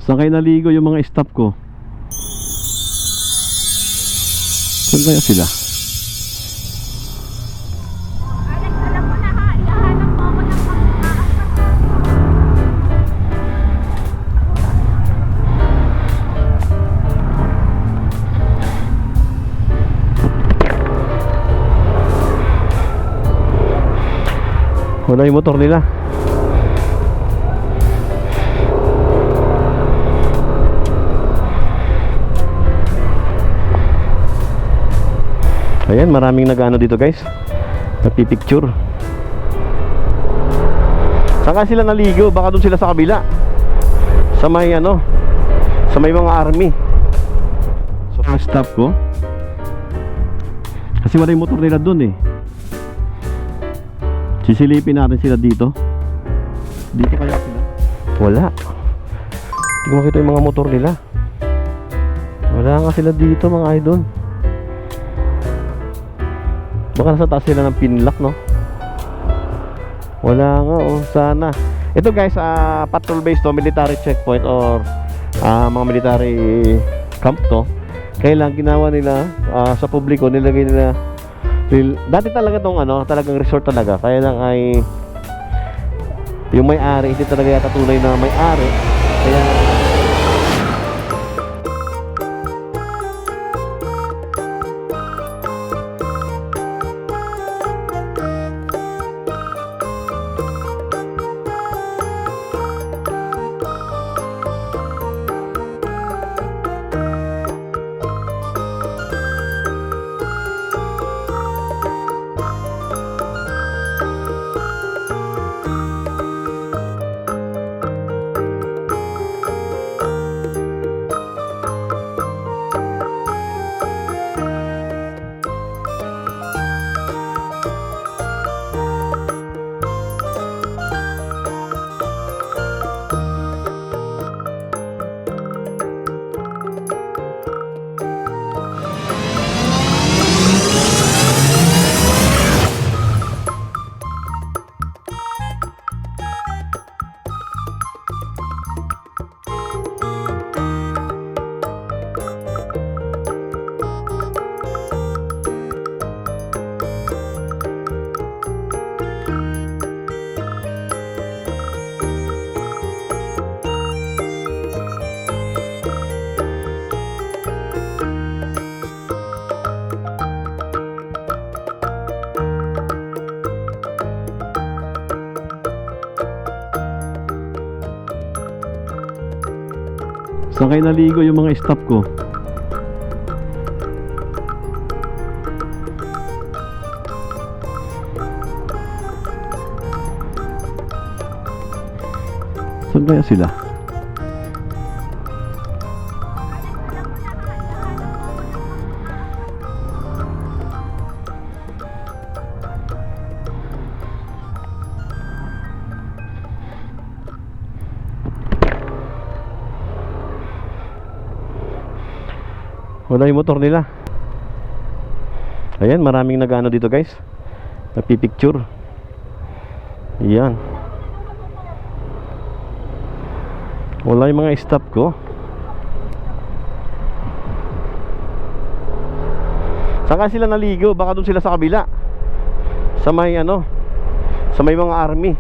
Saan kayo naligo yung mga staff ko? Saan kaya sila? Alex, alam mo na ha, ihahanap mo ako ng Wala yung motor nila. Ayan, maraming nag-ano dito guys, nagpipicture. Saan ka sila naligo? Baka doon sila sa kabila, sa may ano, sa may mga army. So ang stop ko, kasi wala yung motor nila doon eh. Sisilipin natin sila dito. Dito kaya sila? Wala. Hindi ko makita yung mga motor nila. Wala nga sila dito mga idol. Baka nasa taas sila ng pinlock, no? Wala nga, oh, sana. Ito guys, patrol base to, military checkpoint or mga military camp to. Kaya lang ginawa nila sa publiko, nilagay nila dati talaga tong ano, talagang resort talaga. Kaya lang ay yung may-ari, hindi talaga yata tunay na may-ari. Kaya saan kayo naligo yung mga staff ko? Saan kaya sila? Wala yung motor nila. Ayan, maraming nag-ano dito guys, nagpipicture. Ayan. Wala yung mga staff ko. Saan ka sila naligo? Baka doon sila sa kabila, sa may ano, sa may mga army.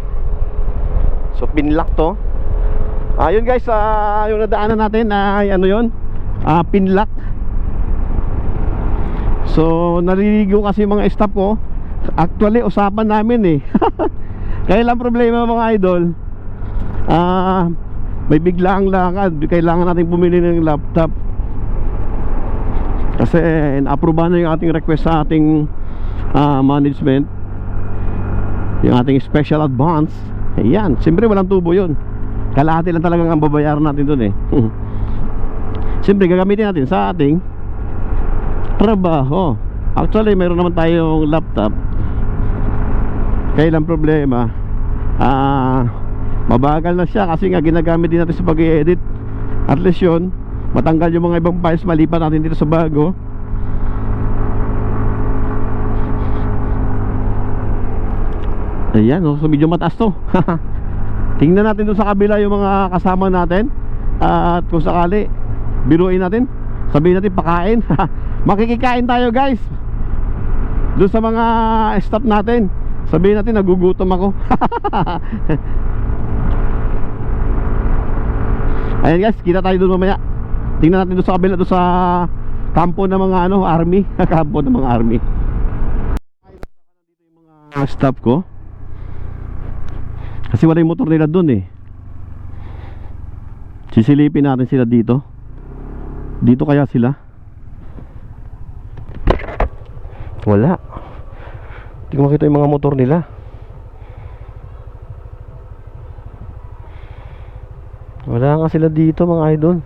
So pinlock to. Ayun guys, yung nadaanan natin ay ano yun, pinlock. So naliligo kasi yung mga staff ko. Actually usapan namin eh. Kaya lang problema mga idol, may biglaang lakad, kailangan natin bumili ng laptop. Kasi na-approve na yung ating request sa ating management, yung ating special advance. Ayan, siyempre walang tubo yun. Kalahati lang talagang ang babayaran natin dun eh. Siyempre gagamitin natin sa ating trabaho. Actually mayroon naman tayong laptop. Kaya lang problema, mabagal na siya kasi nga ginagamit din natin sa pag-i-edit. At least yun, matanggal yung mga ibang files, malipat natin dito sa bago. Ayan, so medyo mataas to. Tingnan natin doon sa kabila yung mga kasama natin. At kung sakali, biruin natin, sabihin natin pakain. Makikikain tayo guys. Doon sa mga staff natin, sabihin natin nagugutom ako. Ayan guys, kita tayo doon mamaya. Tingnan natin doon sa kabila, doon sa kampo ng mga army. Kampo ng mga army. Dito yung mga staff ko. Kasi wala yung motor nila doon eh. Sisilipin natin sila dito. Dito kaya sila? Wala. Hindi ko makita yung mga motor nila. Wala nga sila dito mga idol.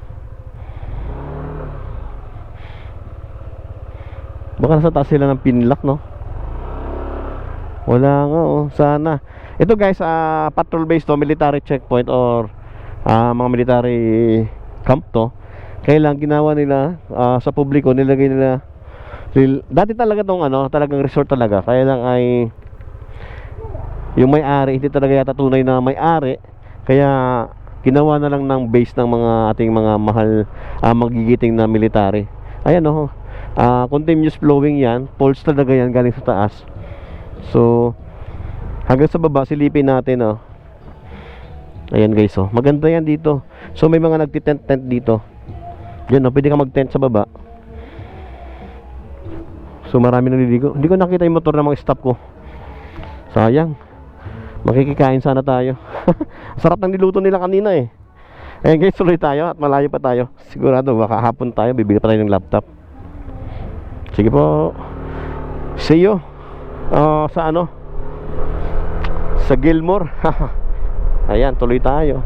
Baka nasa taas sila ng pinlock, no? Wala nga oh. Sana. Ito guys, patrol base to, military checkpoint or mga military camp to. Kaya lang ginawa nila sa publiko, nilagay nila dati talaga tong talagang resort talaga. Kaya lang ay yung may-ari hindi talaga yata tunay na may-ari. Kaya ginawa na lang ng base ng mga ating mga mahal magigiting na military. Ayan oh. Continuous flowing yan. Pulse talaga yan galing sa taas. So hanggang sa baba silipin natin oh. Ayan guys oh. Maganda yan dito. So may mga nagtitent-tent dito. Yan oh, pwede ka mag-tent sa baba. So marami naliligo. Hindi ko nakita yung motor ng mga staff ko. Sayang. Makikikain sana tayo. Sarap ng niluto nila kanina eh. Ayan guys, tuloy tayo at malayo pa tayo. Sigurado baka hapon tayo, bibili pa tayo ng laptop. Sige po. See you sa sa Gilmore. Ayan, tuloy tayo.